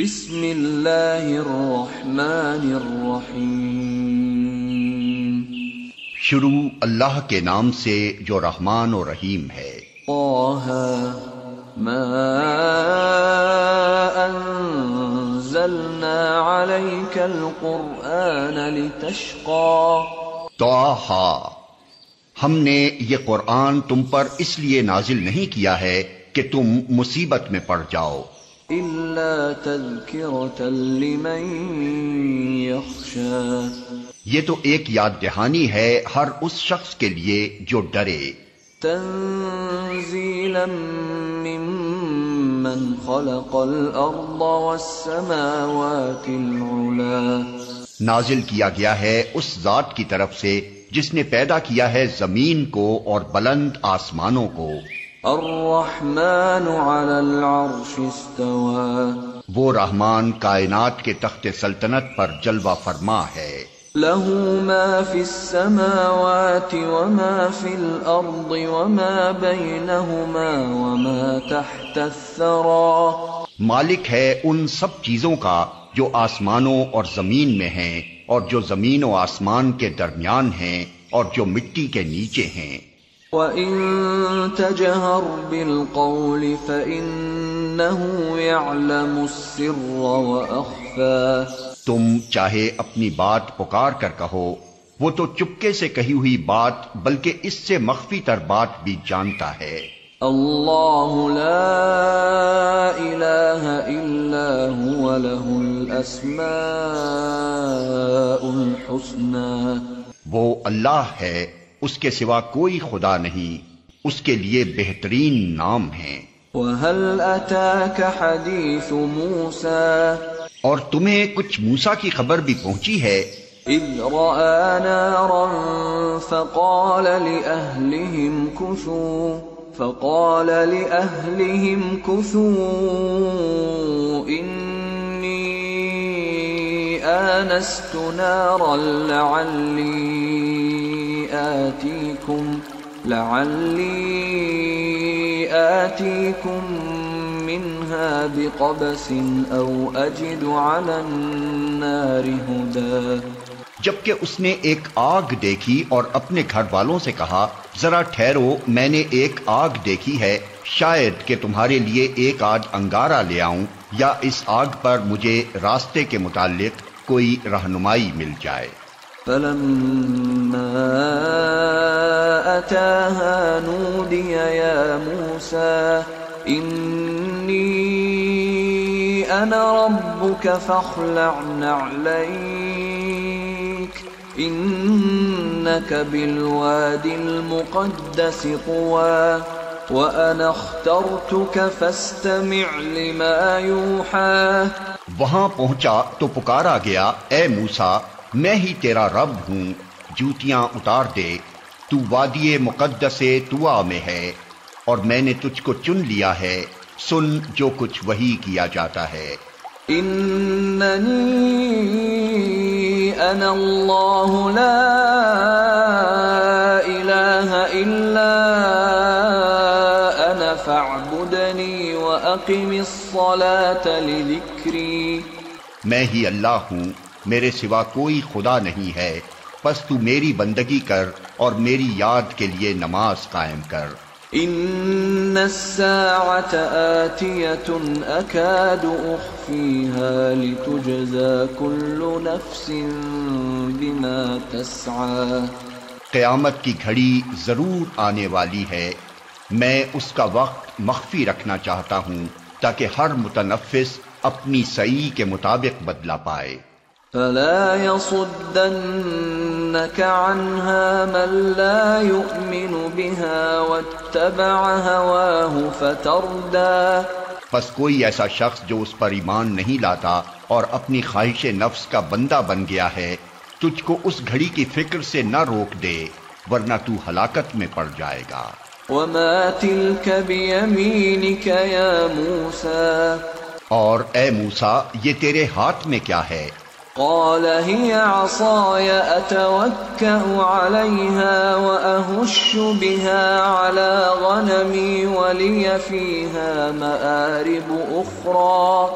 بسم اللہ الرحمن الرحیم۔ شروع اللہ کے نام سے جو رحمان و رحیم ہے۔ طٰہ ما انزلنا علیک القرآن لتشقى۔ طٰہ، ہم نے یہ قرآن تم پر اس لیے نازل نہیں کیا ہے کہ تم مصیبت میں پڑ جاؤ، الا تذکرۃ لمن یخشی۔ یہ تو ایک یاد دہانی ہے ہر اس شخص کے لیے جو ڈرے۔ تنزیلا ممن خلق الارض والسماوات العلی۔ نازل کیا گیا ہے اس ذات کی طرف سے جس نے پیدا کیا ہے زمین کو اور بلند آسمانوں کو۔ الرحمن علی العرش استوى۔ وہ رحمان کائنات کے تخت سلطنت پر جلوہ فرما ہے۔ له ما في السماوات وما في الأرض وما بينهما وما تحت الثرى۔ مالک ہے ان سب چیزوں کا جو آسمانوں اور زمین میں ہیں اور جو زمین و آسمان کے درمیان ہیں اور جو مٹی کے نیچے ہیں۔ وَإِن تَجْهَرْ بِالْقَوْلِ فَإِنَّهُ يَعْلَمُ السِّرَّ وَأَخْفَى۔ تم چاہے اپنی بات پکار کر کہو، وہ تو چپکے سے کہی ہوئی بات بلکہ اس سے مخفی تر بات بھی جانتا ہے۔ اللہ لا الہ الا هو له الاسماء الحسنى۔ وہ اللہ ہے، اس کے سوا کوئی خدا نہیں، اس کے لیے بہترین نام ہیں۔ وَهَلْ أَتَاكَ حَدِيثُ مُوسَى۔ اور تمہیں کچھ موسیٰ کی خبر بھی پہنچی ہے۔ اذ رأى نارا فقال لأهلهم كثوا إني آنست نارا لعلي آتيكم منها بقبس أو أجد على النار هدى۔ جبکہ اس نے ایک آگ دیکھی اور اپنے گھر والوں سے کہا، ذرا ٹھہرو، میں نے ایک آگ دیکھی ہے، شاید کہ تمہارے لیے ایک آج انگارہ لے آؤں یا اس آگ پر مجھے راستے کے متعلق کوئی رہنمائی مل جائے۔ فلما أتاها نودي يا موسى إني أنا ربك فاخلع نعليك إنك بالواد المقدس طوى وأنا اخترتك فاستمع لما يوحى۔ وہاں پہنچا تو پکارا گیا، اے موسیٰ، میں ہی تیرا رب ہوں، جوتیاں اتار دے، تو وادی مقدس طویٰ میں ہے اور میں نے تجھ کو چن لیا ہے، سن جو کچھ وحی کیا جاتا ہے۔ اننی انا اللہ لا الہ الا انا فاعبدنی واقم الصلاة لذکری۔ میں ہی اللہ ہوں، میرے سوا کوئی خدا نہیں ہے، پس تو میری بندگی کر اور میری یاد کے لیے نماز قائم کر۔ ان الساعة آتیۃ اکاد اخفیها لتجزى كل نفس بما تسعى۔ قیامت کی گھڑی ضرور آنے والی ہے، میں اس کا وقت مخفی رکھنا چاہتا ہوں تاکہ ہر متنفس اپنی سعی کے مطابق بدلہ پائے۔ فلا يصدنك عنها من لا يؤمن بها واتبع هواه فتردى۔ پس کوئی ایسا شخص جو اس پر ایمان نہیں لاتا اور اپنی خواہش نفس کا بندہ بن گیا ہے، تجھ کو اس گھڑی کی فکر سے نہ روک دے ورنہ تو ہلاکت میں پڑ جائے گا۔ وما تلك بيمينك يا موسى۔ اور اے موسیٰ، یہ تیرے ہاتھ میں کیا ہے؟ قال هي عصاي أتوكأ عليها وأهش بها على غنمي ولي فيها مآرب أخرى۔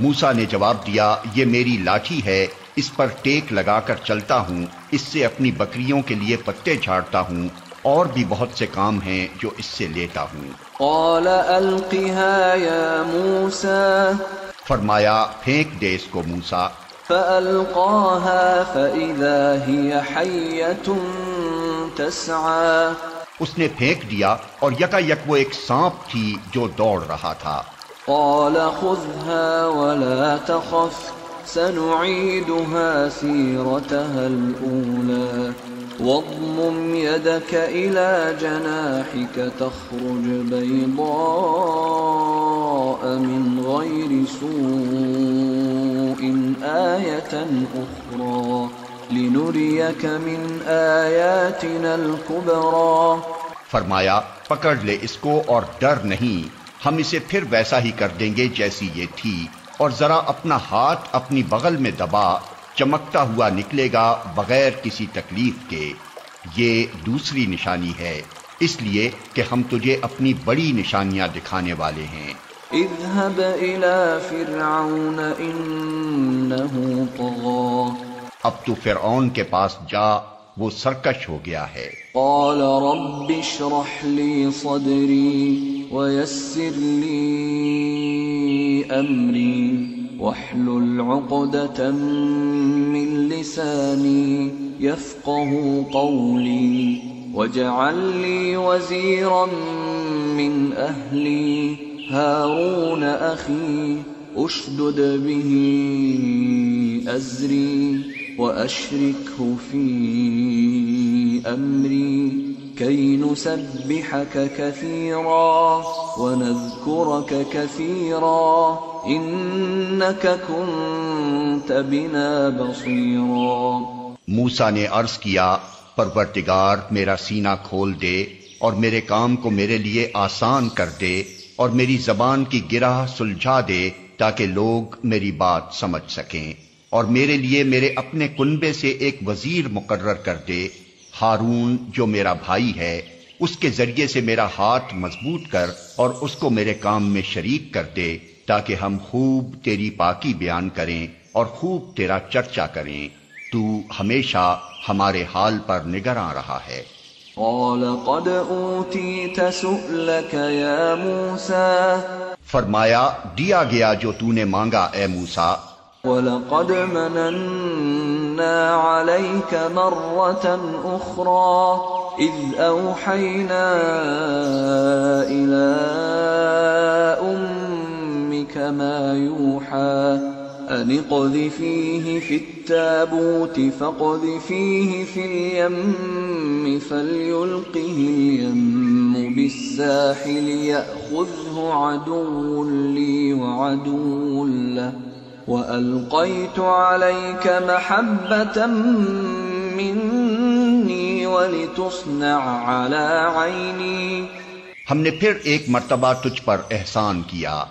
موسیٰ نے جواب دیا، یہ میری لاٹھی ہے، اس پر ٹیک لگا کر چلتا ہوں، اس سے اپنی بکریوں کے لیے پتے جھاڑتا ہوں، اور بھی بہت سے کام ہیں جو اس سے لیتا ہوں۔ قال القها یا موسیٰ، فرمایا پھینک دے اس کو موسیٰ۔ فألقاها فإذا هي حية تسعى، اس نے پھینک دیا اور یکا یک وہ ایک سانپ تھی جو دوڑ رہا تھا۔ قال خذها ولا تخف سنعيدها سيرتها الأولى واضمم يدك إلى جناحك تخرج بيضاء من غير سوء آية أخرى لنريك من آياتنا الكبرى۔ فرمایا پکڑ لے اس کو اور ڈر نہیں، ہم اسے پھر ویسا ہی کر دیں گے جیسی یہ تھی، اور ذرا اپنا ہاتھ اپنی بغل میں دبا، چمکتا ہوا نکلے گا بغیر کسی تکلیف کے۔ یہ دوسری نشانی ہے، اس لیے کہ ہم تجھے اپنی بڑی نشانیاں دکھانے والے ہیں۔ اذهب إلى فرعون إنه طغى، اب تو فرعون کے پاس جا، وہ سرکش ہو گیا ہے۔ قال رب اشرح لي صدري ويسر لي أمري واحلل عقدة من لساني يفقه قولي واجعل لي وزيرا من أهلي هارون أخي أشدد به أزري وأشركه في أمري كي نسبحك كثيرا ونذكرك كثيرا إنك كنت بنا بصيرا۔ موسیٰ نے عرض کیا، پروردگار میرا سینہ کھول دے اور میرے کام کو میرے لیے آسان کر دے، اور میری زبان کی گرہ سلجھا دے تاکہ لوگ میری بات سمجھ سکیں، اور میرے لیے میرے اپنے کنبے سے ایک وزیر مقرر کر دے، ہارون جو میرا بھائی ہے، اس کے ذریعے سے میرا ہاتھ مضبوط کر اور اس کو میرے کام میں شریک کر دے، تاکہ ہم خوب تیری پاکی بیان کریں اور خوب تیرا چرچا کریں، تو ہمیشہ ہمارے حال پر نگراں رہا ہے۔ قال قد اوتیت سؤلک یا موسیٰ، فرمایا دیا گیا جو تو نے مانگا اے موسیٰ، وَلَقَدْ مَنَنَّا عَلَيْكَ مَرَّةً أُخْرَى إِذْ أَوْحَيْنَا إِلَىٰ أُمِّكَ مَا يُوحَىٰ أَنِ اقْذِفِيهِ فِي التَّابُوتِ فَاقْذِفِيهِ فِي الْيَمِّ فَلْيُلْقِهِ الْيَمُّ بِالسَّاحِلِ يَأْخُذْهُ عَدُوٌّ لِّي وَعَدُوٌّ لَّهُ وَأَلْقَيْتُ عَلَيْكَ مَحَبَّةً مِّنِّي وَلِتُصْنَعَ عَلَىٰ عَيْنِي۔ ہم نے پھر ایک مرتبہ تجھ پر احسان کیا،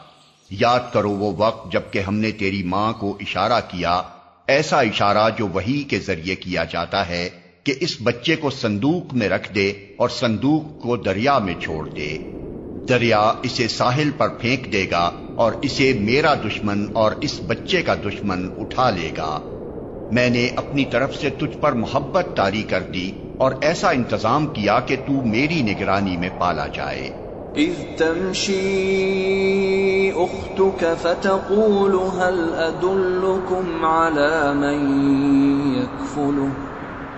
یاد کرو وہ وقت جب کہ ہم نے تیری ماں کو اشارہ کیا، ایسا اشارہ جو وحی کے ذریعے کیا جاتا ہے کہ اس بچے کو صندوق میں رکھ دے اور صندوق کو دریا میں چھوڑ دے، دریا اسے ساحل پر پھینک دے گا اور اسے میرا دشمن اور اس بچے کا دشمن اٹھا لے گا۔ میں نے اپنی طرف سے تجھ پر محبت طاری کر دی اور ایسا انتظام کیا کہ تو میری نگرانی میں پالا جائے۔ اذ تمشی اختک فتقول هل ادلکم علی من یکفلہ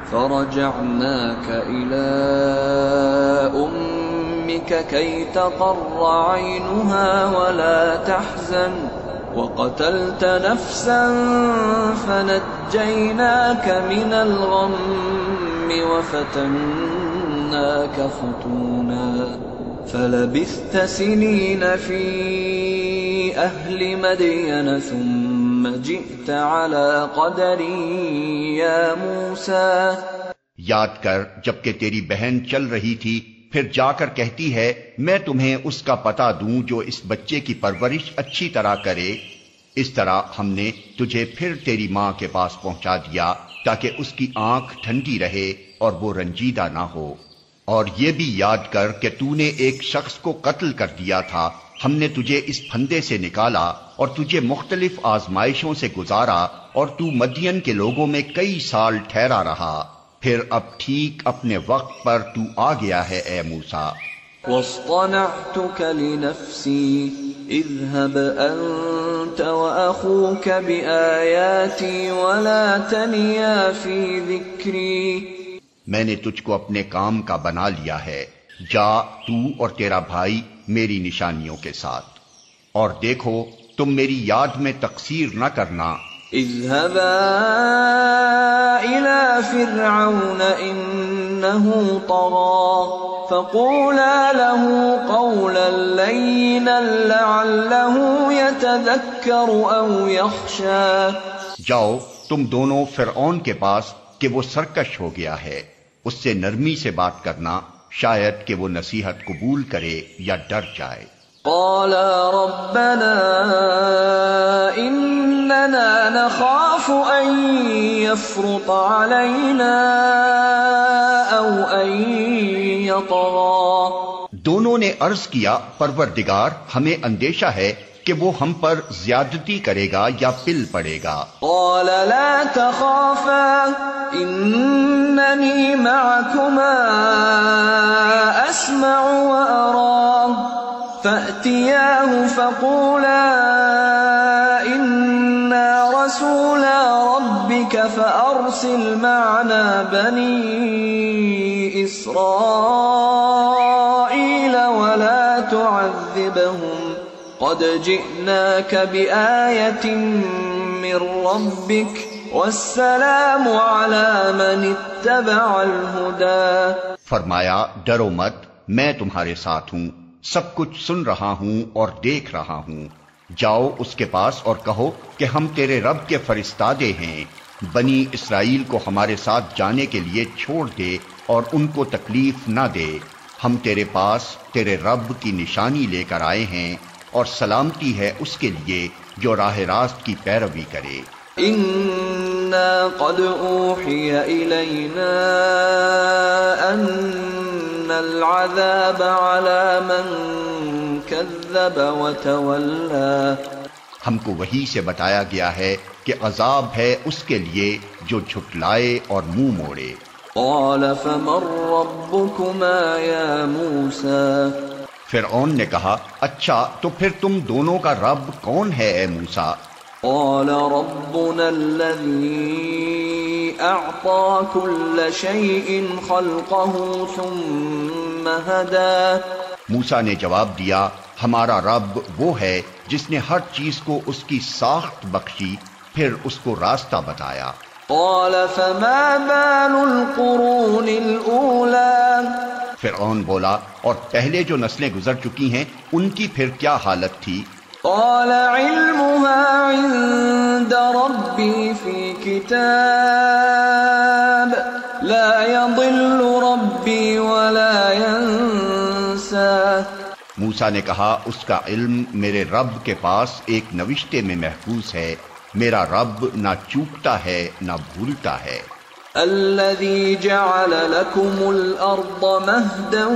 فرجعناک الی امک کی تقر عینها ولا تحزن وقتلت نفسا فنجیناک من الغم وفتناک فتونا فلبثت سنين في أهل مدين ثم جئت على قدر يا موسى۔ یاد کر جبکہ تیری بہن چل رہی تھی، پھر جا کر کہتی ہے میں تمہیں اس کا پتہ دوں جو اس بچے کی پرورش اچھی طرح کرے، اس طرح ہم نے تجھے پھر تیری ماں کے پاس پہنچا دیا تاکہ اس کی آنکھ ٹھنڈی رہے اور وہ رنجیدہ نہ ہو۔ اور یہ بھی یاد کر کہ تو نے ایک شخص کو قتل کر دیا تھا ہم نے تجھے اس پھندے سے نکالا اور تجھے مختلف آزمائشوں سے گزارا اور تو مدین کے لوگوں میں کئی سال ٹھہرا رہا، پھر اب ٹھیک اپنے وقت پر تو آ گیا ہے اے موسیٰ۔ واصطنعتك لنفسي اذهب أنت وأخوك بآياتي ولا تنيا في ذكري۔ میں نے تجھ کو اپنے کام کا بنا لیا ہے، جا تو اور تیرا بھائی میری نشانیوں کے ساتھ، اور دیکھو تم میری یاد میں تقصیر نہ کرنا۔ اذهبا إلى فرعون إنه طغى فقولا له قولا لينا لعله يتذكر أو يخشى۔ جاؤ تم دونوں فرعون کے پاس کہ وہ سرکش ہو گیا ہے، اس سے نرمی سے بات کرنا، شاید کہ وہ نصیحت قبول کرے یا ڈر جائے۔ قالا ربنا اننا نخاف ان يفرط علينا او ان يطغى۔ دونوں نے عرض کیا پروردگار ہمیں اندیشہ ہے کہ وہ ہم پر زیادتی کرے گا یا پل پڑے گا۔ قال لا تخافا انني معكما اسمع وارى۔ فأتياه فقولا إنا رسولا ربك فأرسل معنا بني إسرائيل ولا تعذبهم قد جئناك بآية من ربك والسلام على من اتبع الهدى۔ فرمایا ڈرو مت، میں تمہارے ساتھ ہوں، سب کچھ سن رہا ہوں اور دیکھ رہا ہوں۔ جاؤ اس کے پاس اور کہو کہ ہم تیرے رب کے فرستادے ہیں، بنی اسرائیل کو ہمارے ساتھ جانے کے لیے چھوڑ دے اور ان کو تکلیف نہ دے، ہم تیرے پاس تیرے رب کی نشانی لے کر آئے ہیں، اور سلامتی ہے اس کے لیے جو راہ راست کی پیروی کرے۔ انا قد اوحی الینا ان العذاب على من كذب وتولى۔ ہم کو وحی سے بتایا گیا ہے کہ عذاب ہے اس کے لیے جو جھٹلائے اور منہ موڑے۔ قال فمن ربكما يا موسى۔ فرعون نے کہا اچھا تو پھر تم دونوں کا رب کون ہے اے موسیٰ؟ قال ربنا الذي اعطى كل شيء خلقه ثم هدى۔ موسیٰ نے جواب دیا ہمارا رب وہ ہے جس نے ہر چیز کو اس کی ساخت بخشی پھر اس کو راستہ بتایا۔ قال فما بال القرون الاولى۔ فرعون بولا اور پہلے جو نسلیں گزر چکی ہیں ان کی پھر کیا حالت تھی؟ قال علمها عند ربي في كتاب لا يضل ربي ولا ينسى۔ موسیٰ نے کہا اس کا علم میرے رب کے پاس ایک نوشتے میں محفوظ ہے، میرا رب نہ چوکتا ہے نہ بھولتا ہے۔ الذي جعل لكم الأرض مهدا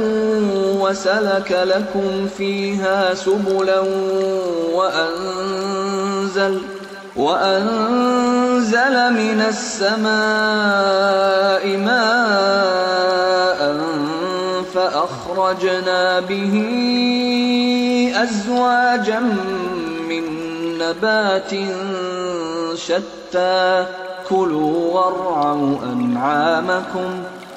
وسلك لكم فيها سبلا وأنزل من السماء ماء فأخرجنا به أزواجا من نبات شتى كلوا وارعوا أنعامكم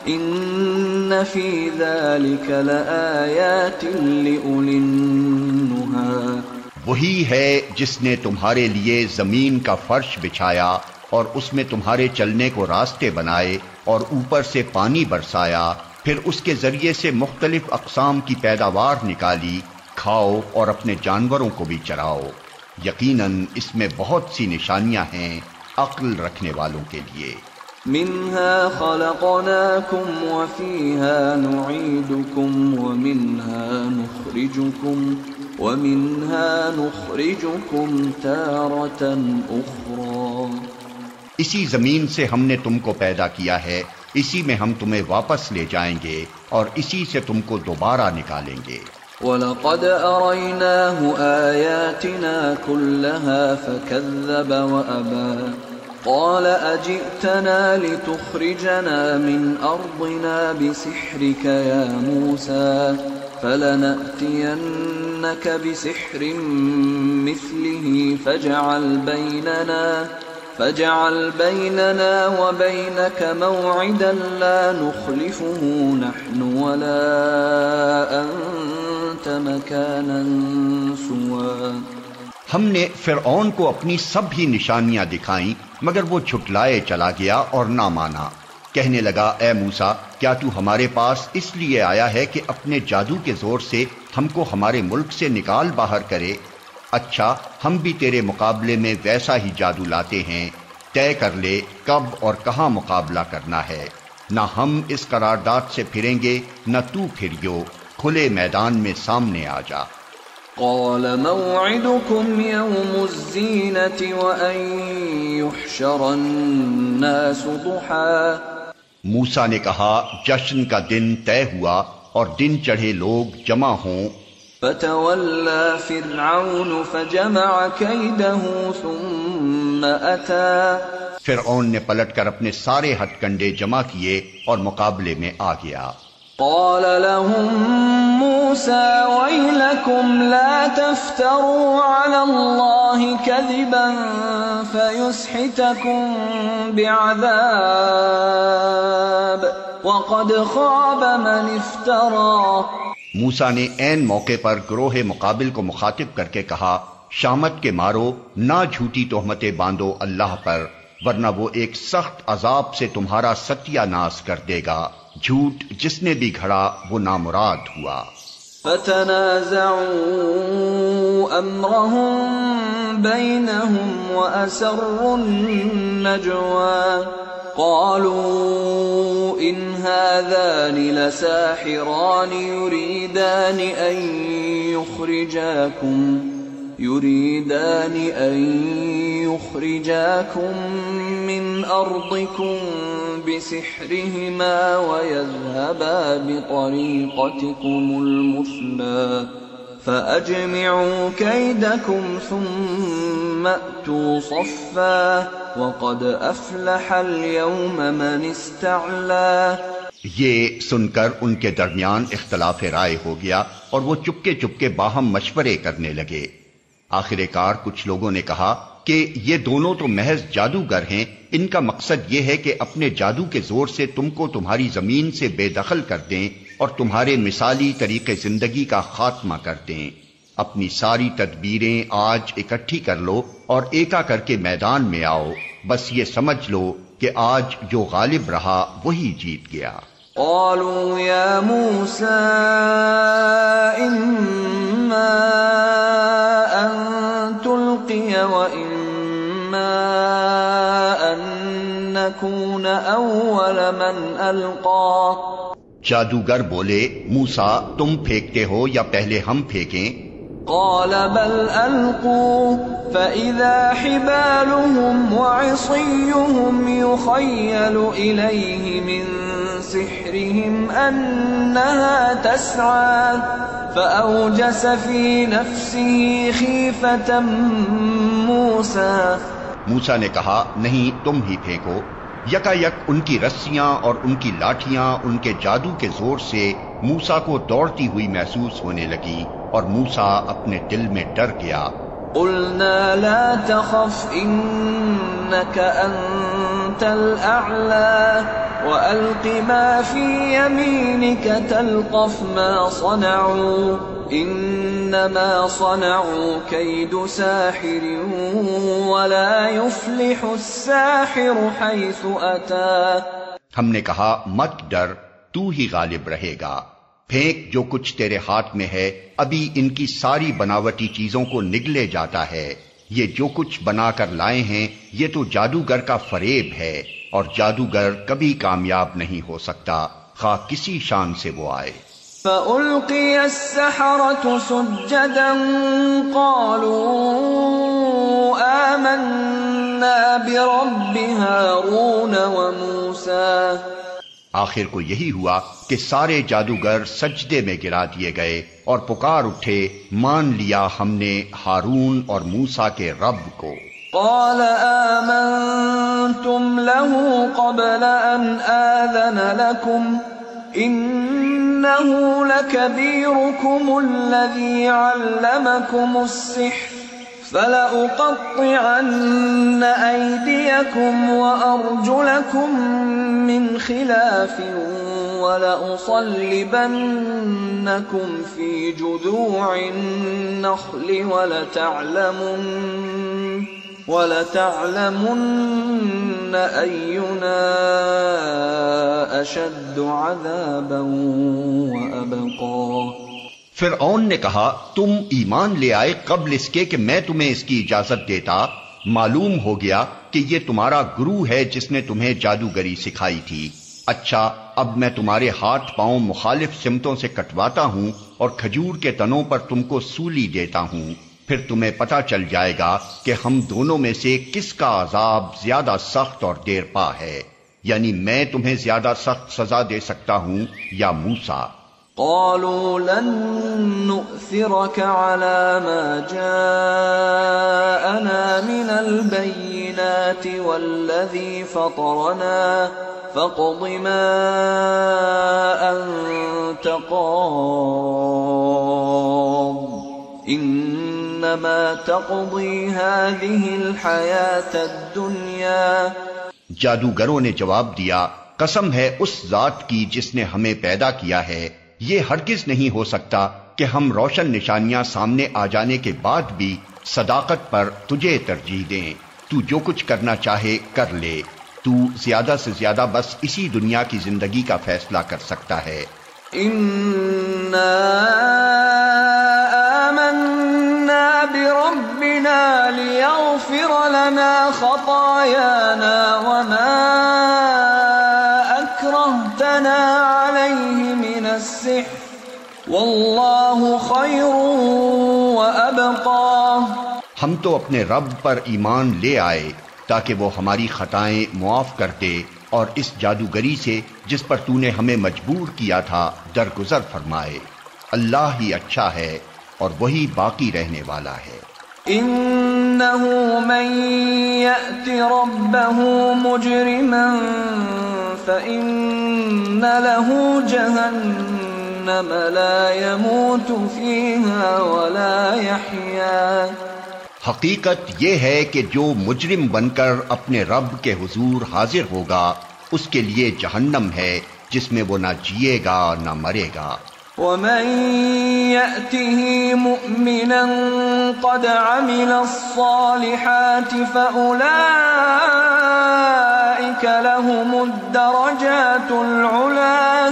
إن في ذلك لآيات لأولي النهى۔ وہی ہے جس نے تمہارے لیے زمین کا فرش بچھایا اور اس میں تمہارے چلنے کو راستے بنائے اور اوپر سے پانی برسایا، پھر اس کے ذریعے سے مختلف اقسام کی پیداوار نکالی، کھاؤ اور اپنے جانوروں کو بھی چراؤ، یقیناً اس میں بہت سی نشانیاں ہیں عقل رکھنے والوں کے لیے۔ منها خلقناكم وفيها نعيدكم ومنها نخرجكم تارة أخرى۔ اسی زمین سے ہم نے تم کو پیدا کیا ہے، اسی میں ہم تمہیں واپس لے جائیں گے اور اسی سے تم کو دوبارہ نکالیں گے۔ وَلَقَدْ أَرَيْنَاهُ آيَاتِنَا كُلَّهَا فَكَذَّبَ وَأَبَى قَالَ أَجِئْتَنَا لِتُخْرِجَنَا مِنْ أَرْضِنَا بِسِحْرِكَ يَا مُوسَى فَلَنَأْتِيَنَّكَ بِسِحْرٍ مِثْلِهِ فاجعل بيننا وبينك موعدا لا نخلفه نحن ولا أنت مكانا سوا۔ ہم نے فرعون کو اپنی سب ہی نشانیاں دکھائیں مگر وہ جھٹلائے چلا گیا اور نہ مانا۔ کہنے لگا اے موسیٰ کیا تو ہمارے پاس اس لیے آیا ہے کہ اپنے جادو کے زور سے ہم کو ہمارے ملک سے نکال باہر کرے؟ اچھا ہم بھی تیرے مقابلے میں ویسا ہی جادو لاتے ہیں، طے کر لے کب اور کہاں مقابلہ کرنا ہے، نہ ہم اس قرارداد سے پھریں گے نہ تو پھریو، کھلے میدان میں سامنے آ جا۔ قال موعدكم يوم الزينة وأن يحشر الناس ضحى۔ موسیٰ نے کہا جشن کا دن طے ہوا اور دن چڑھے لوگ جمع ہوں۔ فتولى فرعون فجمع كيده ثم أتى۔ فرعون نے پلٹ کر اپنے سارے ہتھ کنڈے جمع کیے اور مقابلے میں آ گیا۔ قال لهم موسى ويلكم لا تفتروا على الله كذبا فيسحتكم بعذاب وقد خاب من افترى۔ موسیٰ نے عین موقع پر گروہ مقابل کو مخاطب کر کے کہا شامت کے مارو، نہ جھوٹی تہمتیں باندھو اللہ پر، ورنہ وہ ایک سخت عذاب سے تمہارا ستیہ ناش کر دے گا۔ جھوٹ جس نے بھی گھڑا وہ نامراد ہوا۔ فتنازعوا امرهم بينهم واسروا النجوى قالوا ان هذان لساحران يريدان أن يخرجاكم من أرضكم بسحرهما ويذهبا بطريقتكم المثلى فأجمعوا كيدكم ثم أتوا صفا وقد أفلح اليوم من استعلى۔ یہ سن کر ان کے درمیان اختلاف رائے ہو گیا اور وہ چپکے چپکے باہم مشورے کرنے لگے۔ آخر کار کچھ لوگوں نے کہا کہ یہ دونوں تو محض جادوگر ہیں، ان کا مقصد یہ ہے کہ اپنے جادو کے زور سے تم کو تمہاری زمین سے بے دخل کر دیں اور تمہارے مثالی طریقے زندگی کا خاتمہ کر دیں۔ اپنی ساری تدبیریں آج اکٹھی کر لو اور ایکا کر کے میدان میں آؤ، بس یہ سمجھ لو کہ آج جو غالب رہا وہی جیت گیا۔ قالوا يا موسى إما أن تلقي وإما أن نكون أول من ألقى۔ جادوگر بولے موسیٰ تم پھینکتے ہو یا پہلے ہم پھینکیں؟ قال بل ألقوا فإذا حبالهم وعصيهم يخيل إليه من سحرهم أنها تسعى فأوجس في نفسه خيفة موسى۔ موسیٰ نے کہا نہیں تم ہی پھینکو۔ یکا یک ان کی رسیاں اور ان کی لاٹھیاں ان کے جادو کے زور سے موسیٰ کو دوڑتی ہوئی محسوس ہونے لگی اور موسیٰ اپنے دل میں ڈر گیا۔ قلنا لا تخف انك انت الاعلى والق ما في يمينك تلقف ما صنعوا انما صنعوا كيد ساحر ولا يفلح الساحر حيث اتى۔ ہم نے کہا مت ڈر، تو ہی غالب رہے گا، پھینک جو کچھ تیرے ہاتھ میں ہے، ابھی ان کی ساری بناوٹی چیزوں کو نگلے جاتا ہے۔ یہ جو کچھ بنا کر لائے ہیں یہ تو جادوگر کا فریب ہے، اور جادوگر کبھی کامیاب نہیں ہو سکتا خواہ کسی شان سے وہ آئے۔ فَأُلْقِيَ السَّحَرَةُ سُجَّدًا قَالُوا آمَنَّا بِرَبِّ هَارُونَ وَمُوسَىٰ۔ آخر کو یہی ہوا کہ سارے جادوگر سجدے میں گرا دیے گئے اور پکار اٹھے، مان لیا ہم نے ہارون اور موسیٰ کے رب کو۔ قال آمنتم له قبل أن آذن لكم إنه لكبيركم الذي علمكم السحر فلأقطعن أيديكم وأرجلكم من خلاف ولأصلبنكم في جذوع النخل ولتعلمن أينا أشد عذابا وأبقى۔ فرعون نے کہا، تم ایمان لے آئے قبل اس کے کہ میں تمہیں اس کی اجازت دیتا۔ معلوم ہو گیا کہ یہ تمہارا گرو ہے جس نے تمہیں جادوگری سکھائی تھی۔ اچھا، اب میں تمہارے ہاتھ پاؤں مخالف سمتوں سے کٹواتا ہوں اور کھجور کے تنوں پر تم کو سولی دیتا ہوں، پھر تمہیں پتہ چل جائے گا کہ ہم دونوں میں سے کس کا عذاب زیادہ سخت اور دیر پا ہے، یعنی میں تمہیں زیادہ سخت سزا دے سکتا ہوں یا موسیٰ۔ قالوا لن نؤثرك على ما جاءنا من البينات والذي فطرنا فاقض ما أنت قاض إنما تقضي هذه الحياة الدنيا۔ جادوگروں نے جواب دیا، قسم ہے اس ذات کی جس نے ہمیں پیدا کیا ہے، یہ ہرگز نہیں ہو سکتا کہ ہم روشن نشانیاں سامنے آ جانے کے بعد بھی صداقت پر تجھے ترجیح دیں۔ تو جو کچھ کرنا چاہے کر لے، تو زیادہ سے زیادہ بس اسی دنیا کی زندگی کا فیصلہ کر سکتا ہے۔ اِنَّا آمَنَّا بِرَبِّنَا لِيَغْفِرَ لَنَا خَطَايَانَا وَمَا أَكْرَهْتَنَا عَلَيْهِ مِنَ السِّحْرِ وَاللَّهُ خَيْرٌ وَأَبْقَى۔ ہم تو اپنے رب پر ایمان لے آئے تاکہ وہ ہماری خطائیں معاف کر دے اور اس جادوگری سے جس پر تو نے ہمیں مجبور کیا تھا درگزر فرمائے۔ اللہ ہی اچھا ہے اور وہی باقی رہنے والا ہے۔ إِنَّهُ مَن يَأْتِ رَبَّهُ مُجْرِمًا فَإِنَّ لَهُ جَهَنَّمَ لَا يَمُوتُ فِيهَا وَلَا يَحْيَا۔ حقیقت یہ ہے کہ جو مجرم بن کر اپنے رب کے حضور حاضر ہوگا اس کے لیے جہنم ہے جس میں وہ نہ جیے گا نہ مرے گا۔ وَمَن يَأْتِهِ مُؤْمِنًا قَدْ عَمِلَ الصَّالِحَاتِ فَأُولَئِكَ لَهُمُ الدَّرَجَاتُ الْعُلَى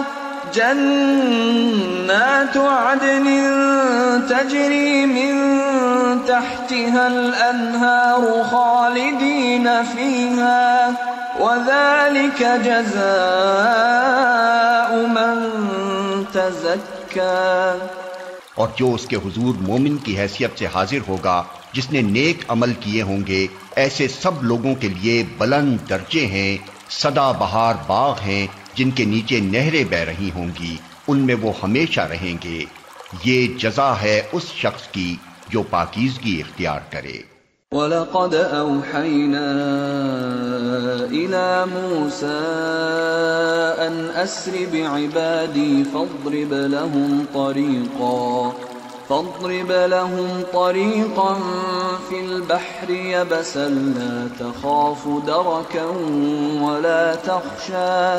جَنَّاتُ عَدْنٍ تَجْرِي مِن تحتها الأنهار خالدين فيها وذلك جزاء من تزكى۔ اور جو اس کے حضور مومن کی حیثیت سے حاضر ہوگا جس نے نیک عمل کیے ہوں گے، ایسے سب لوگوں کے لیے بلند درجے ہیں، سدا بہار باغ ہیں جن کے نیچے نہریں بہ رہی ہوں گی، ان میں وہ ہمیشہ رہیں گے۔ یہ جزا ہے اس شخص کی جو پاکیزگی اختیار کرے۔ وَلَقَدْ أَوْحَيْنَا إِلَى مُوسَىٰ أَنْ أَسْرِ بِعِبَادِي فَاضْرِبْ لَهُمْ طَرِيقًا فِي الْبَحْرِ يَبَسًا لَا تَخَافُ دَرَكًا وَلَا تَخْشَىٰ۔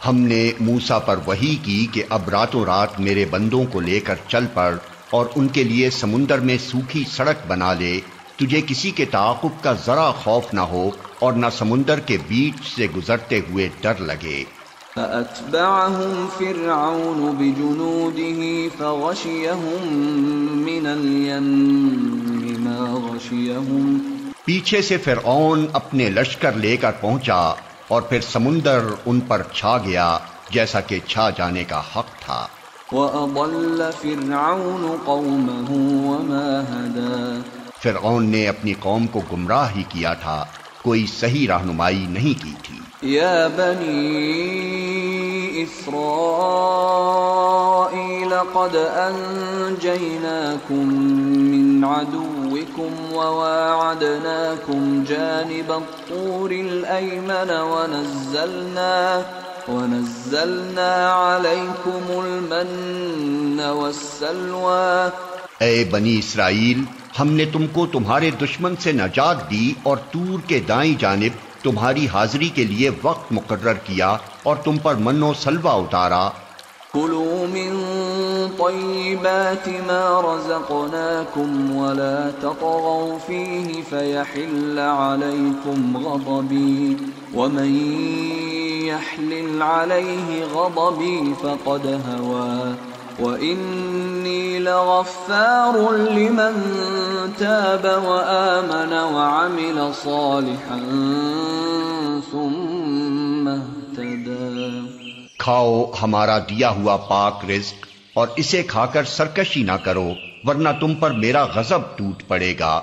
ہم نے موسیٰ پر وحی کی کہ اب راتوں رات میرے بندوں کو لے کر چل پڑ اور ان کے لیے سمندر میں سوکھی سڑک بنا لے، تجھے کسی کے تعاقب کا ذرا خوف نہ ہو اور نہ سمندر کے بیچ سے گزرتے ہوئے ڈر لگے۔ فَأَتْبَعَهُمْ فِرْعَوْنُ بِجُنُودِهِ فَغَشِيَهُم مِّنَ الْيَمِّ مَا غَشِيَهُمْ۔ پیچھے سے فرعون اپنے لشکر لے کر پہنچا اور پھر سمندر ان پر چھا گیا جیسا کہ چھا جانے کا حق تھا۔ وَأَضَلَّ فِرْعَوْنُ قَوْمَهُ وَمَا هَدَىٰ۔ فرعون نے اپنی قوم کو گمراہ ہی کیا تھا، کوئی صحیح رہنمائی نہیں کی تھی۔ یا بنی إسرائيل قد أنجيناكم من عدوكم وواعدناكم جانب الطور الأيمن ونزلنا عليكم المن والسلوى. اے بنی اسرائیل، ہم نے تم کو تمہارے دشمن سے نجات دی اور طور کے دائیں جانب تمہاری حاضری کے لیے وقت مقرر کیا اور تم پر من و سلوہ اتارا. كلوا من طيبات ما رزقناكم ولا تطغوا فيه فيحل عليكم غضبي ومن يحلل عليه غضبي فقد هوى وإني لغفار لمن تاب وآمن وعمل صالحا ثم اهتدى. کھاؤ ہمارا دیا ہوا پاک رزق اور اسے کھا کر سرکشی نہ کرو ورنہ تم پر میرا غضب ٹوٹ پڑے گا،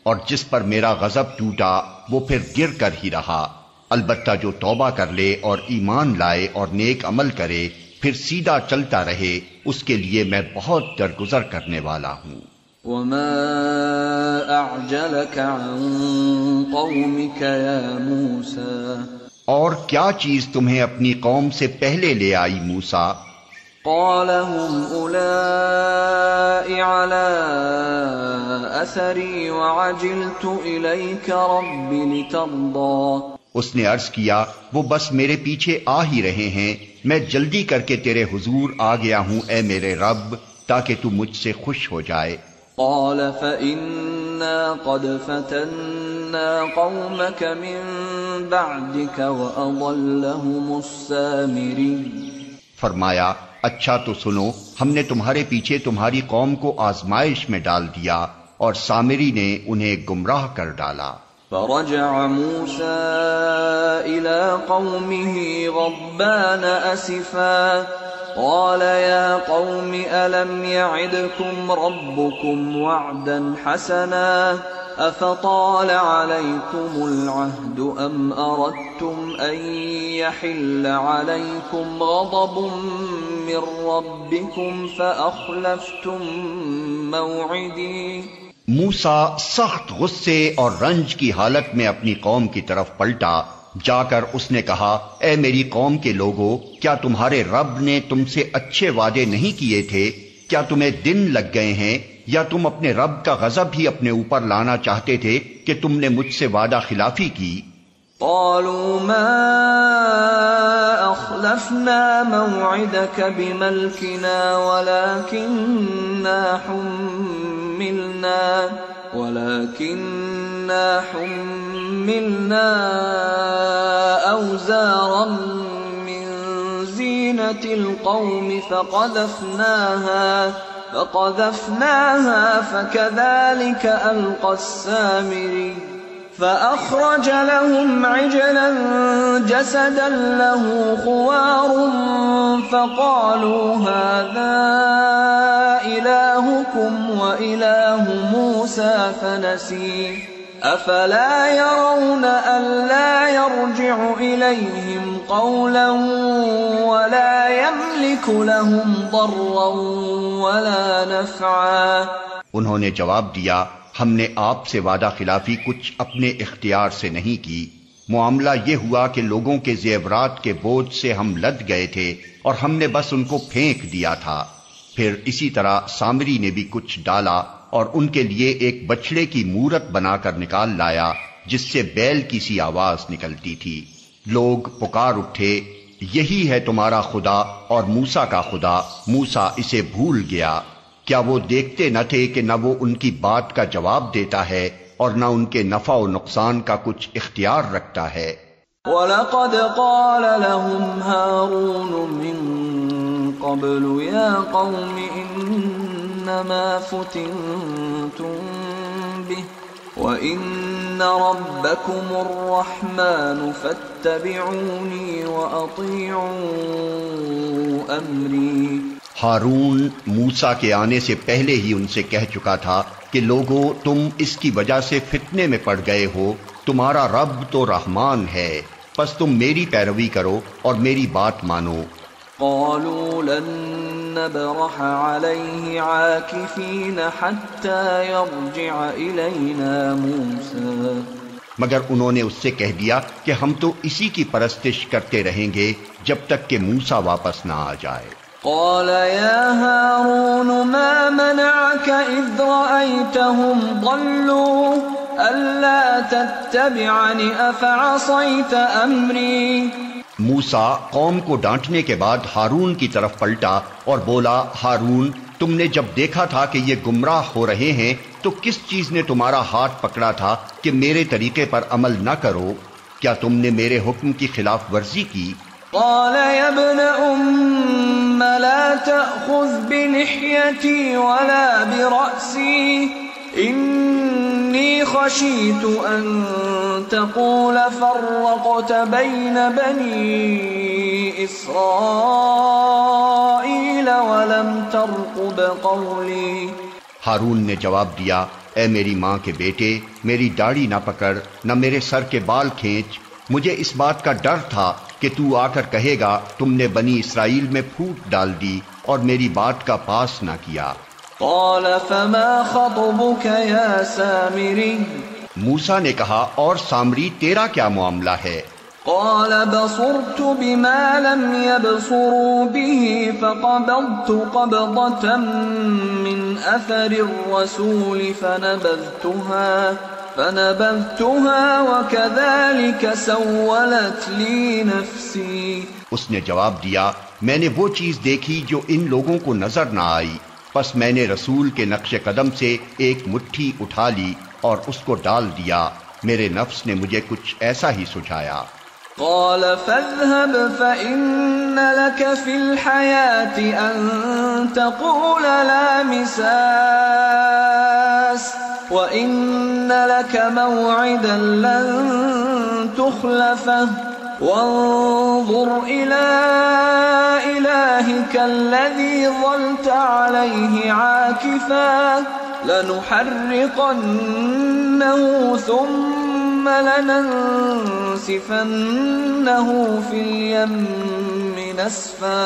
اور جس پر میرا غضب ٹوٹا وہ پھر گر کر ہی رہا. البتہ جو توبہ کر لے اور ایمان لائے اور نیک عمل کرے پھر سیدھا چلتا رہے، اس کے لیے میں بہت درگزر کرنے والا ہوں. وما أعجلك عن قومك يا موسى. اور کیا چیز تمہیں اپنی قوم سے پہلے لے آئی موسیٰ؟ قال هم أولئك على أثري وعجلت إليك رب لترضى. اس نے عرض کیا وہ بس میرے پیچھے آ ہی رہے ہیں، میں جلدی کر کے تیرے حضور آ گیا ہوں اے میرے رب تاکہ تو مجھ سے خوش ہو جائے. قال فإنا قد فتنا قومك من بعدك وأضلهم السامري. فرمایا اچھا تو سنو، ہم نے تمہارے پیچھے تمہاری قوم کو آزمائش میں ڈال دیا اور سامری نے انہیں گمراہ کر ڈالا. فرجع موسى إلى قومه غضبان أسفا قال يا قوم ألم يعدكم ربكم وعدا حسنا أفطال عليكم العهد أم أردتم أن يحل عليكم غضب من ربكم فأخلفتم موعدي. موسیٰ سخت غصے اور رنج کی حالت میں اپنی قوم کی طرف پلٹا. جا کر اس نے کہا اے میری قوم کے لوگو، کیا تمہارے رب نے تم سے اچھے وعدے نہیں کیے تھے؟ کیا تمہیں دن لگ گئے ہیں یا تم اپنے رب کا غضب ہی اپنے اوپر لانا چاہتے تھے کہ تم نے مجھ سے وعدہ خلافی کی؟ قالوا ما أخلفنا موعدك بملكنا ولكننا حملنا أوزارا من زينة القوم فقذفناها فكذلك ألقى السامري. فأخرج لهم عجلا جسدا له خوار فقالوا هذا إلهكم وإله موسى فنسي أفلا يرون ألا يرجع إليهم قولا ولا يملك لهم ضرا ولا نفعا. انہوں نے جواب دیا ہم نے آپ سے وعدہ خلافی کچھ اپنے اختیار سے نہیں کی. معاملہ یہ ہوا کہ لوگوں کے زیورات کے بوجھ سے ہم لد گئے تھے اور ہم نے بس ان کو پھینک دیا تھا. پھر اسی طرح سامری نے بھی کچھ ڈالا اور ان کے لیے ایک بچڑے کی مورت بنا کر نکال لایا جس سے بیل کی سی آواز نکلتی تھی. لوگ پکار اٹھے یہی ہے تمہارا خدا اور موسیٰ کا خدا. موسیٰ اسے بھول گیا. کیا وہ دیکھتے نہ تھے کہ نہ وہ ان کی بات کا جواب دیتا ہے اور نہ ان کے نفع و نقصان کا کچھ اختیار رکھتا ہے؟ وَلَقَدْ قَالَ لَهُمْ هَارُونُ مِن قَبْلُ يَا قَوْمِ إِنَّمَا فُتِنْتُمْ بِهِ وَإِنَّ رَبَّكُمُ الرَّحْمَنُ فَاتَّبِعُونِي وَأَطِيعُوا أَمْرِي. ہارون موسیٰ کے آنے سے پہلے ہی ان سے کہہ چکا تھا کہ لوگو تم اس کی وجہ سے فتنے میں پڑ گئے ہو، تمہارا رب تو رحمان ہے، پس تم میری پیروی کرو اور میری بات مانو. قالوا لن نبرح عليه عاكفين حتى يرجع إلينا موسى مگر انہوں نے اس سے کہہ دیا کہ ہم تو اسی کی پرستش کرتے رہیں گے جب تک کہ موسیٰ واپس نہ آ جائے۔ قال يا هارون ما منعك إذ رأيتهم ضلوا ألا تتبعني أفعصيت أمري۔ موسیٰ قوم کو ڈانٹنے کے بعد ہارون کی طرف پلٹا اور بولا، ہارون تم نے جب دیکھا تھا کہ یہ گمراہ ہو رہے ہیں تو کس چیز نے تمہارا ہاتھ پکڑا تھا کہ میرے طریقے پر عمل نہ کرو؟ کیا تم نے میرے حکم کی خلاف ورزی کی؟ قال يا ابن أم لا تأخذ بلحيتي ولا برأسي إني خشيت أن تقول فرقت بين بني إسرائيل ولم ترقب قولي۔ ہارون نے جواب دیا، اے میری ماں کے بیٹے، میری داڑھی نہ پکڑ، نہ میرے سر کے بال کھینچ، مجھے اس بات کا ڈر تھا کہ تو آ کر کہے گا تم نے بنی اسرائیل میں پھوٹ ڈال دی اور میری بات کا پاس نہ کیا۔ قال فما خطبك يا سامری، موسیٰ نے کہا اور سامری تیرا کیا معاملہ ہے؟ قال بصرت بما لم يبصروا به فقبضت قبضة من أثر الرسول فنبذتها وكذلك سولت لي نفسي۔ اس نے جواب دیا، میں نے وہ چیز دیکھی جو ان لوگوں کو نظر نہ آئی، پس میں نے رسول کے نقش قدم سے ایک مٹھی اٹھا لی اور اس کو ڈال دیا، میرے نفس نے مجھے کچھ ایسا ہی سجھایا۔ قال فاذهب فإن لك في الحياة أن تقول لا مساس وإن لك موعدا لن تخلفه وانظر إلى إلهك الذي ظلت عليه عاكفا لنحرقنه ثم لننسفنه في اليم نسفا۔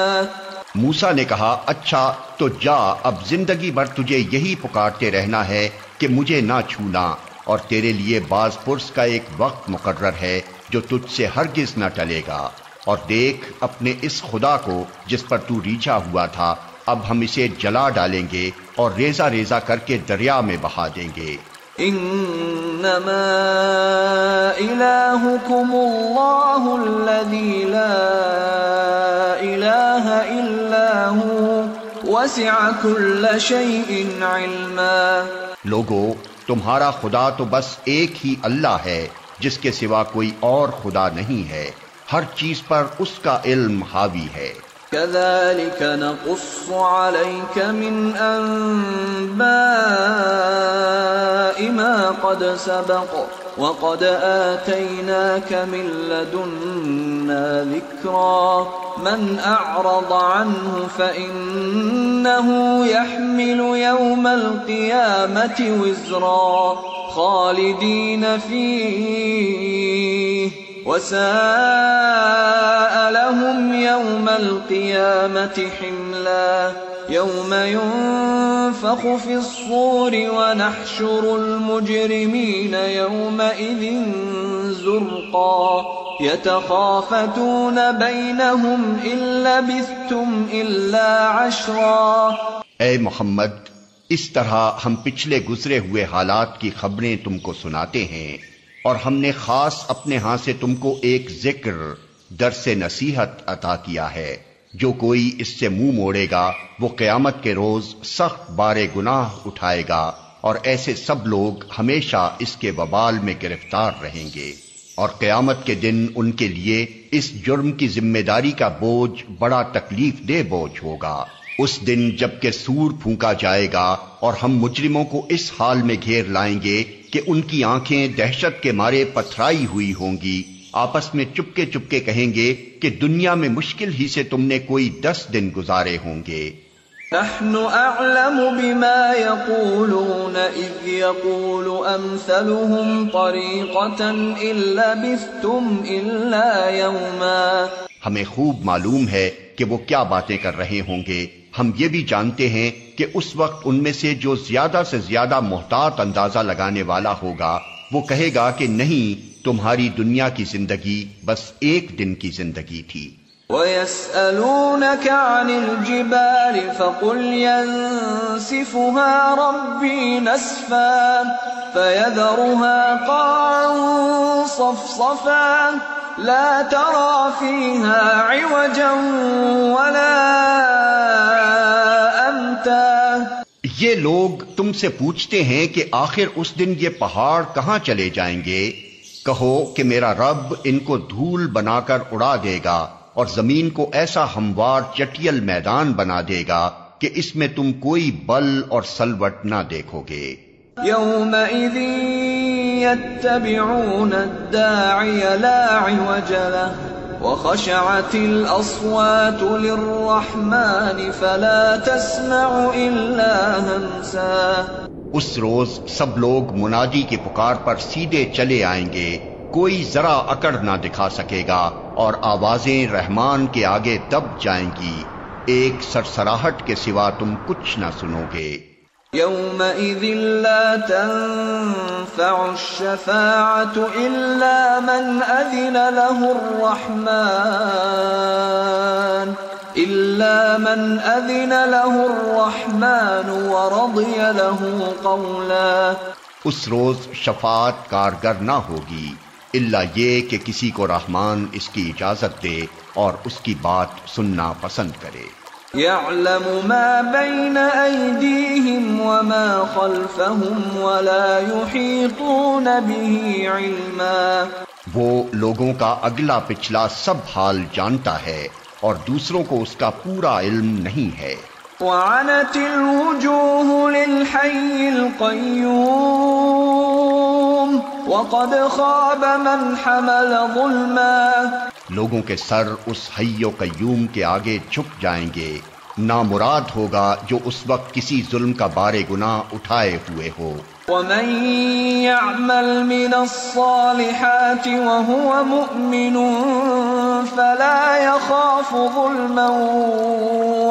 موسیٰ نے کہا، اچھا تو جا، اب زندگی بھر تجھے یہی پکارتے رہنا ہے کہ مجھے نہ چھونا، اور تیرے لیے باز پرس کا ایک وقت مقرر ہے جو تجھ سے ہرگز نہ ٹلے گا، اور دیکھ اپنے اس خدا کو جس پر تو ریجھا ہوا تھا، اب ہم اسے جلا ڈالیں گے اور ریزہ ریزہ کر کے دریا میں بہا دیں گے۔ انما الہکم اللہ الذی لا الہ الا ہو وسع کل شیء علما۔ لوگو، تمہارا خدا تو بس ایک ہی اللہ ہے جس کے سوا کوئی اور خدا نہیں ہے، ہر چیز پر اس کا علم حاوی ہے۔ كذلك نقص عليك من أنباء ما قد سبق وقد آتيناك من لدنا ذكرا من أعرض عنه فإنه يحمل يوم القيامة وزرا خالدين فيه وساء لهم يوم القيامة حملا يوم ينفخ في الصور ونحشر المجرمين يومئذ زرقا يتخافتون بينهم إن لبثتم إلا عشرا۔ اے محمد، اس طرح ہم پچھلے گزرے ہوئے حالات کی خبریں تم کو سناتے ہیں، اور ہم نے خاص اپنے ہاں سے تم کو ایک ذکر درس نصیحت عطا کیا ہے، جو کوئی اس سے منہ موڑے گا وہ قیامت کے روز سخت بارے گناہ اٹھائے گا، اور ایسے سب لوگ ہمیشہ اس کے وبال میں گرفتار رہیں گے، اور قیامت کے دن ان کے لیے اس جرم کی ذمہ داری کا بوجھ بڑا تکلیف دہ بوجھ ہوگا۔ اس دن جب کہ سور پھونکا جائے گا اور ہم مجرموں کو اس حال میں گھیر لائیں گے کہ ان کی آنکھیں دہشت کے مارے پتھرائی ہوئی ہوں گی، آپس میں چپکے چپکے کہیں گے کہ دنیا میں مشکل ہی سے تم نے کوئی 10 دن گزارے ہوں گے۔ نحن اعلم بما يقولون اذ يقول امثلهم طريقة ان لبثتم الا يوما۔ ہمیں خوب معلوم ہے کہ وہ کیا باتیں کر رہے ہوں گے۔ ہم یہ بھی جانتے ہیں کہ اس وقت ان میں سے جو زیادہ سے زیادہ محتاط اندازہ لگانے والا ہوگا وہ کہے گا کہ نہیں، تمہاری دنیا کی زندگی بس ایک دن کی زندگی تھی۔ وَيَسْأَلُونَكَ عَنِ الْجِبَالِ فَقُلْ يَنسِفُهَا رَبِّي نَسْفًا فَيَذَرُهَا قَاعًا صَفْصَفًا لَا تَرَى فِيهَا عِوَجًا وَلَا أَمْتًا۔ یہ لوگ تم سے پوچھتے ہیں کہ آخر اس دن یہ پہاڑ کہاں چلے جائیں گے؟ کہو کہ میرا رب ان کو دھول بنا کر اڑا دے گا اور زمین کو ایسا ہموار چٹیل میدان بنا دے گا کہ اس میں تم کوئی بل اور سلوٹ نہ دیکھو گے۔ يَوْمَئِذٍ يَتَّبِعُونَ الدَّاعِيَ لَا عِوَجَ لَهُ وَخَشَعَتِ الْأَصْوَاتُ لِلرَّحْمَنِ فَلَا تَسْمَعُ إِلَّا هَمْسًا۔ اس روز سب لوگ منادی کی پکار پر سیدھے چلے آئیں گے، کوئی ذرا اکڑ نہ دکھا سکے گا اور آوازیں رحمان کے آگے دب جائیں گی، ایک سرسراہٹ کے سوا تم کچھ نہ سنو گے۔ يَوْمَئِذٍ لَا تَنفَعُ الشَّفَاعَةُ إِلَّا مَنْ أَذِنَ لَهُ الرَّحْمَنُ وَرَضِيَ لَهُ قَوْلًا۔ اس روز شفاعت کارگر نہ ہوگی الا یہ کہ کسی کو رحمان اس کی اجازت دے اور اس کی بات سننا پسند کرے۔ يَعْلَمُ مَا بَيْنَ أَيْدِيهِمْ وَمَا خَلْفَهُمْ وَلَا يُحِيطُونَ بِهِ عِلْمًا۔ وہ لوگوں کا اگلا پچھلا سب حال جانتا ہے اور دوسروں کو اس کا پورا علم نہیں ہے۔ وَعَنَتِ الْوُجُوهُ لِلْحَيِّ الْقَيُّومِ وَقَدْ خَابَ مَنْ حَمَلَ ظُلْمًا۔ لوگوں کے سر اس حی و قیوم کے آگے جھک جائیں گے، نامراد ہوگا جو اس وقت کسی ظلم کا بار گناہ اٹھائے ہوئے ہو۔ وَمَن يَعْمَلْ مِنَ الصَّالِحَاتِ وَهُوَ مُؤْمِنٌ فَلَا يَخَافُ ظُلْمًا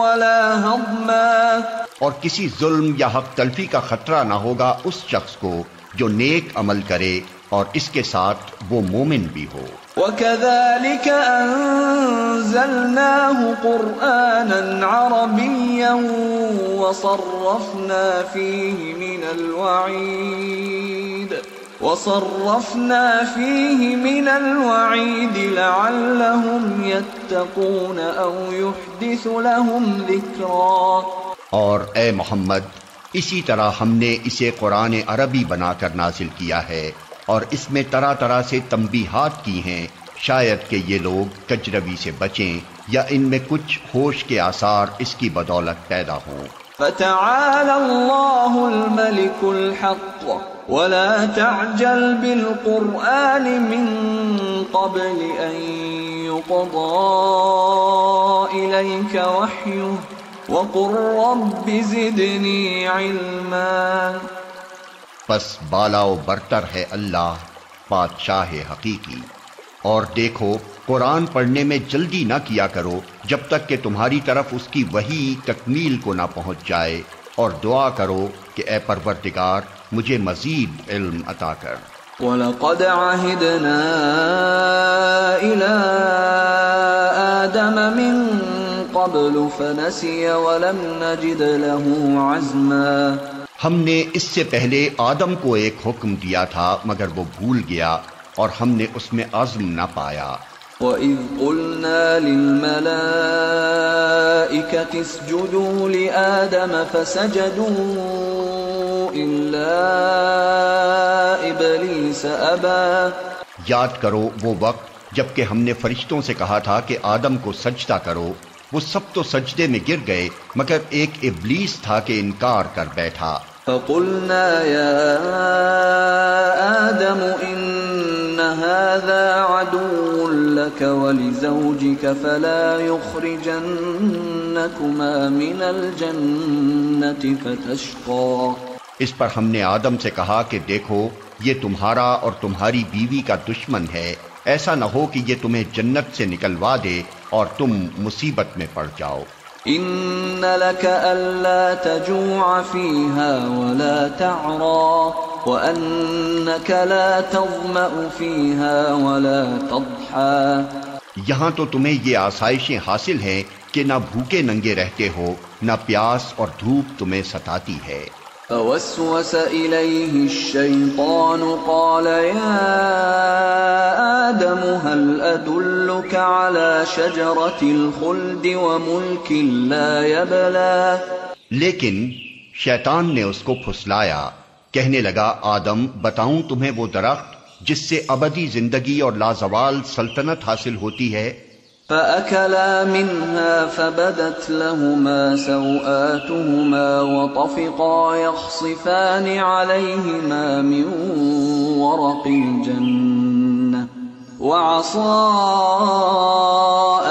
وَلَا هَضْمًا۔ اور کسی ظلم یا حق تلفی کا خطرہ نہ ہوگا اس شخص کو جو نیک عمل کرے اور اس کے ساتھ وہ مومن بھی ہو۔ وَكَذَلِكَ أَنزَلْنَاهُ قُرْآنًا عَرَبِيًّا وَصَرَّفْنَا فِيهِ مِنَ الْوَعِيدِ لَعَلَّهُمْ يَتَّقُونَ أَوْ يُحْدِثُ لَهُمْ ذِكْرًا۔ اور اے محمد، اسی طرح ہم نے اسے قرآن عربی بنا کر نازل کیا ہے اور اس میں طرح طرح سے تنبیہات کی ہیں، شاید کہ یہ لوگ کجروی سے بچیں یا ان میں کچھ ہوش کے آثار اس کی بدولت پیدا ہوں۔ فَتَعَالَى اللَّهُ الْمَلِكُ الْحَقُّ وَلَا تَعْجَلْ بِالْقُرْآنِ مِنْ قَبْلِ أَنْ يُقْضَى إِلَيْكَ وَحْيُهُ وَقُلْ رَبِّ زِدْنِي عِلْمًا۔ پس بالا و برتر ہے اللہ بادشاہ حقیقی، اور دیکھو قرآن پڑھنے میں جلدی نہ کیا کرو جب تک کہ تمہاری طرف اس کی وحی تکمیل کو نہ پہنچ جائے، اور دعا کرو کہ اے پروردگار مجھے مزید علم عطا کر۔ وَلَقَدْ عَهِدْنَا إِلَىٰ آدَمَ مِن قَبْلُ فَنَسِيَ وَلَمْ نَجِدْ لَهُ عَزْمًا۔ ہم نے اس سے پہلے آدم کو ایک حکم دیا تھا مگر وہ بھول گیا اور ہم نے اس میں عزم نہ پایا۔ وَإِذْ قُلْنَا لِلْمَلَائِكَةِ اسْجُدُوا لِآدَمَ فَسَجَدُوا إِلَّا إِبْلِيسَ أَبَى۔ یاد کرو وہ وقت جب کہ ہم نے فرشتوں سے کہا تھا کہ آدم کو سجدہ کرو، وہ سب تو سجدے میں گر گئے مگر ایک ابلیس تھا کہ انکار کر بیٹھا۔ فَقُلْنَا يَا آدَمُ إِنَّ هَذَا عَدُوٌّ لَكَ وَلِزَوْجِكَ فَلَا يُخْرِجَنَّكُمَا مِنَ الْجَنَّةِ فَتَشْقَى۔ اس پر ہم نے آدم سے کہا کہ دیکھو یہ تمہارا اور تمہاری بیوی کا دشمن ہے، ایسا نہ ہو کہ یہ تمہیں جنت سے نکلوا دے اور تم مصیبت میں پڑ جاؤ۔ إن لك ألا تجوع فيها ولا تعرى وأنك لا تظمأ فيها ولا تضحى۔ یہاں تو تمہیں یہ آسائشیں حاصل ہیں کہ نہ بھوکے ننگے رہتے ہو، نہ پیاس اور دھوپ تمہیں ستاتی ہے۔ فوسوس إليه الشيطان قال يا آدم هل أدلك على شجرة الخلد وملك لا يبلى۔ لیکن شیطان نے اس کو پھسلایا، کہنے لگا آدم بتاؤں تمہیں وہ درخت جس سے ابدی زندگی اور لازوال سلطنت حاصل ہوتی ہے؟ فأكلا منها فبدت لهما سوآتهما وطفقا يخصفان عليهما من ورق الجنة وعصى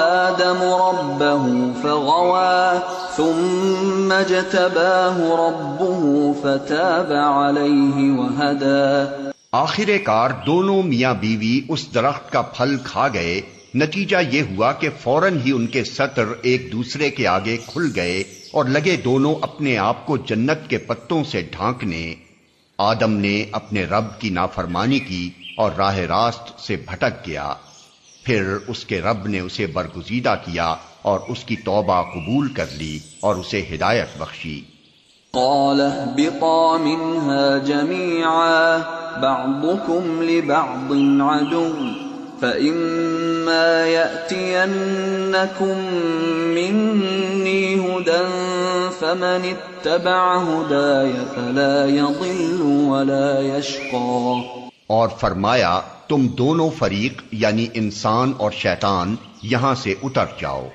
آدم ربه فغوى ثم اجتباه ربه فتاب عليه وهدى۔ آخر کار دونوں میاں بیوی اس درخت کا پھل کھا گئے، نتیجہ یہ ہوا کہ فوراً ہی ان کے سطر ایک دوسرے کے آگے کھل گئے اور لگے دونوں اپنے آپ کو جنت کے پتوں سے ڈھانکنے۔ آدم نے اپنے رب کی نافرمانی کی اور راہ راست سے بھٹک گیا، پھر اس کے رب نے اسے برگزیدہ کیا اور اس کی توبہ قبول کر لی اور اسے ہدایت بخشی۔ قال اهبطا منها جميعا بعضكم لبعض عدو فإما يأتينكم مني هدى فمن اتبع هداي فلا يضل ولا يشقى۔ اور فرمایا تم دونوں فریق یعنی انسان اور شیطان یہاں سے اتر جاؤ،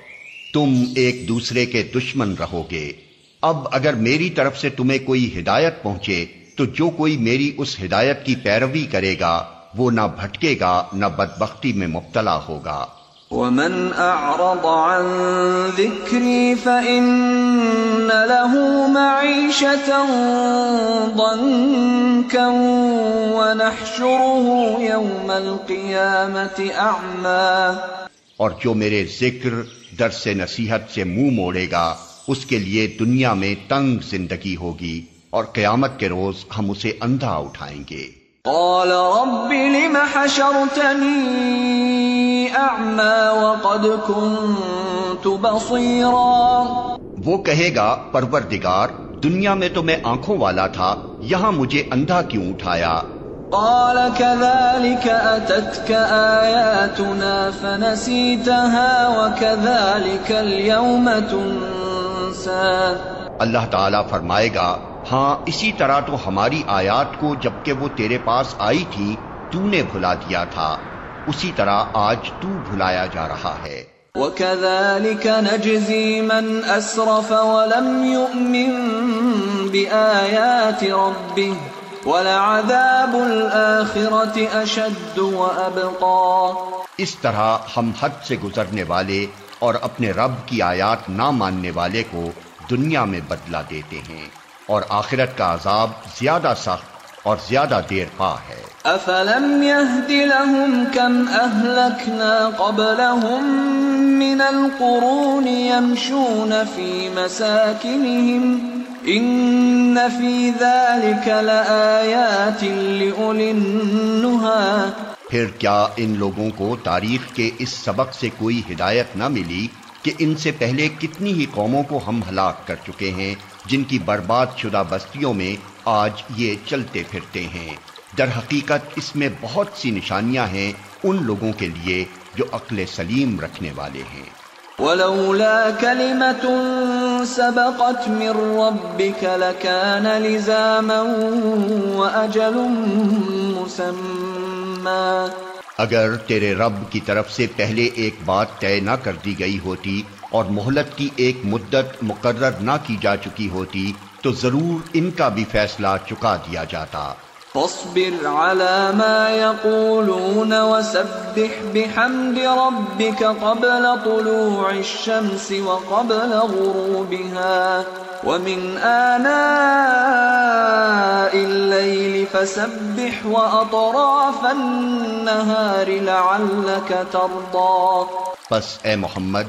تم ایک دوسرے کے دشمن رہو گے۔ اب اگر میری طرف سے تمہیں کوئی ہدایت پہنچے تو جو کوئی میری اس ہدایت کی پیروی کرے گا وہ نہ بھٹکے گا نہ بدبختی میں مبتلا ہوگا۔ ومن اعرض عن ذکری فإن له معیشة ضنکا ونحشره یوم القیامة اعمی۔ اور جو میرے ذکر درس نصیحت سے منہ موڑے گا اس کے لیے دنیا میں تنگ زندگی ہوگی اور قیامت کے روز ہم اسے اندھا اٹھائیں گے۔ قال رب لم حشرتنی اعمی وقد كنت بصیرا۔ وہ کہے گا پروردگار دنیا میں تو میں آنکھوں والا تھا، یہاں مجھے اندھا کیوں اٹھایا؟ قال كذلك أتتك آياتنا فنسيتها وكذلك اليوم تنسى۔ اللہ تعالیٰ فرمائے گا ہاں اسی طرح تو ہماری آیات کو جبکہ وہ تیرے پاس آئی تھی تو نے بھلا دیا تھا، اسی طرح آج تو بھلایا جا رہا ہے۔ وَكَذَلِكَ نَجْزِي مَنْ أَسْرَفَ وَلَمْ يُؤْمِنْ بِآيَاتِ رَبِّهِ وَلَعَذَابُ الْآخِرَةِ أَشَدُّ وَأَبْقَى۔ اس طرح ہم حد سے گزرنے والے اور اپنے رب کی آیات نہ ماننے والے کو دنیا میں بدلہ دیتے ہیں، اور آخرت کا عذاب زیادہ سخت اور زیادہ دیر پا ہے۔ أَفَلَمْ يَهْدِ لَهُمْ كَمْ أَهْلَكْنَا قَبْلَهُمْ مِنَ الْقُرُونِ يَمْشُونَ فِي مَسَاكِنِهِمْ إِنَّ فِي ذَلِكَ لَآيَاتٍ لِأُولِي النُّهَى۔ پھر کیا ان لوگوں کو تاریخ کے اس سبق سے کوئی ہدایت نہ ملی کہ ان سے پہلے کتنی ہی قوموں کو ہم ہلاک کر چکے ہیں جن کی برباد شدہ بستیوں میں آج یہ چلتے پھرتے ہیں؟ در حقیقت اس میں بہت سی نشانیاں ہیں ان لوگوں کے لیے جو عقل سلیم رکھنے والے ہیں۔ وَلَوْلَا كَلِمَةٌ سَبَقَتْ مِن رَّبِّكَ لَكَانَ لِزَامًا وَأَجَلٌ مُّسَمًّى۔ اگر تیرے رب کی طرف سے پہلے ایک بات طے نہ کر دی گئی ہوتی اور مہلت کی ایک مدت مقرر نہ کی جا چکی ہوتی تو ضرور ان کا بھی فیصلہ چکا دیا جاتا۔ فاصبر على ما يقولون وسبح بحمد ربك قبل طلوع الشمس وقبل غروبها ومن آناء الليل فسبح وأطراف النهار لعلك ترضى. پس اے محمد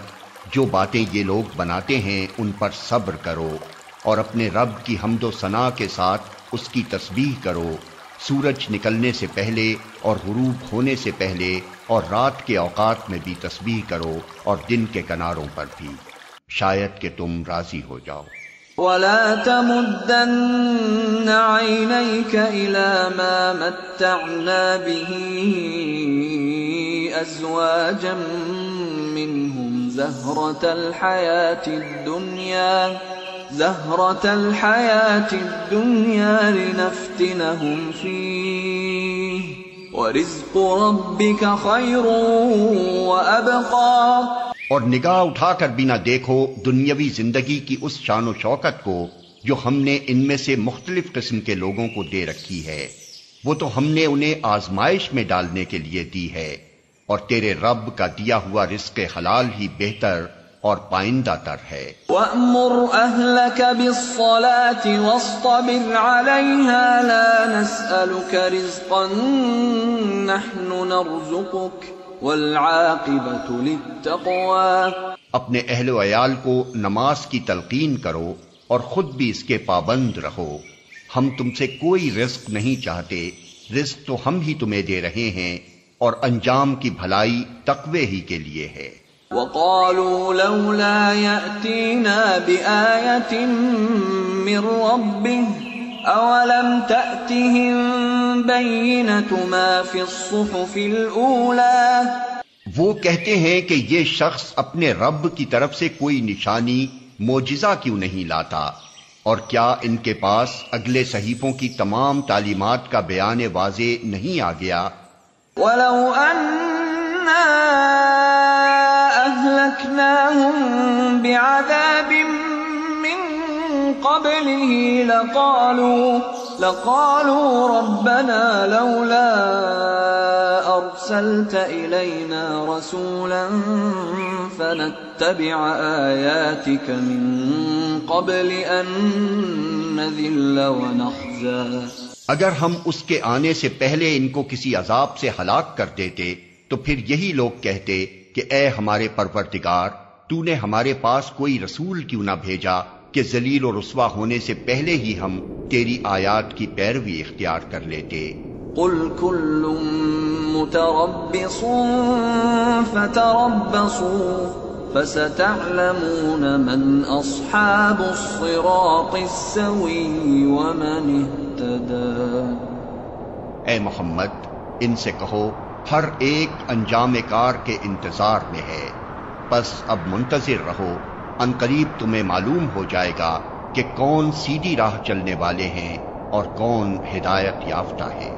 جو باتیں یہ لوگ بناتے ہیں ان پر صبر کرو اور اپنے رب کی حمد و ثنا کے ساتھ اس کی تسبیح کرو، سورج نکلنے سے پہلے اور غروب ہونے سے پہلے، اور رات کے اوقات میں بھی تسبیح کرو اور دن کے کناروں پر بھی، شاید کہ تم راضی ہو جاؤ. ولا تمدن عينيك إلى ما متعنا به أزواجا منهم زهرة الحياة الدنيا لنفتنهم فيه ورزق ربك خير وأبقى. اور نگاہ اٹھا کر بھی نہ دیکھو دنیاوی زندگی کی اس شان و شوکت کو جو ہم نے ان میں سے مختلف قسم کے لوگوں کو دے رکھی ہے، وہ تو ہم نے انہیں آزمائش میں ڈالنے کے لیے دی ہے، اور تیرے رب کا دیا ہوا رزق حلال ہی بہتر اور پائندہ تر ہے. وَأْمُرْ أَهْلَكَ بِالصَّلَاةِ وَاصْطَبِرْ عَلَيْهَا لَا نَسْأَلُكَ رِزْقًا نَحْنُ نَرْزُقُكَ وَالْعَاقِبَةُ لِلتَّقْوَى. اپنے اہل و عیال کو نماز کی تلقین کرو اور خود بھی اس کے پابند رہو. ہم تم سے کوئی رزق نہیں چاہتے، رزق تو ہم ہی تمہیں دے رہے ہیں، اور انجام کی بھلائی تقوی ہی کے لیے ہے. وَقَالُوا لَوْلَا يَأْتِينَا بِآيَةٍ مِّن رَّبِّهِ أَوَلَمْ تَأْتِهِم بَيِّنَةُ مَا فِي الصُّحُفِ الْأُولَى. وہ کہتے ہیں کہ یہ شخص اپنے رب کی طرف سے کوئی نشانی معجزہ کیوں نہیں لاتا، اور کیا ان کے پاس اگلے صحیفوں کی تمام تعلیمات کا بیان واضح نہیں آ گیا؟ وَلَوْ أَنَّا أَهْلَكْنَاهُم بِعَذَابٍ مِّن قَبْلِهِ لَقَالُوا رَبَّنَا لَوْلَا أَرْسَلْتَ إِلَيْنَا رَسُولًا فَنَتَّبِعَ آيَاتِكَ مِن قَبْلِ أَن نَّذِلَّ وَنَخْزَىٰ. اگر ہم اس کے آنے سے پہلے ان کو کسی عذاب سے ہلاک کر دیتے تو پھر یہی لوگ کہتے کہ اے ہمارے پروردگار، تو نے ہمارے پاس کوئی رسول کیوں نہ بھیجا کہ ذلیل و رسوا ہونے سے پہلے ہی ہم تیری آیات کی پیروی اختیار کر لیتے. قُلْ كُلٌّ مُتَرَبِّصٌ فَتَرَبَّصُوا فَسَتَعْلَمُونَ مَنْ أَصْحَابُ الصِّرَاطِ السَّوِيِّ وَمَنِ اهْتَدَىٰ. اے محمد ان سے کہو ہر ایک انجام کار کے انتظار میں ہے، پس اب منتظر رہو، ان قریب تمہیں معلوم ہو جائے گا کہ کون سیدھی راہ چلنے والے ہیں اور کون ہدایت یافتہ ہے.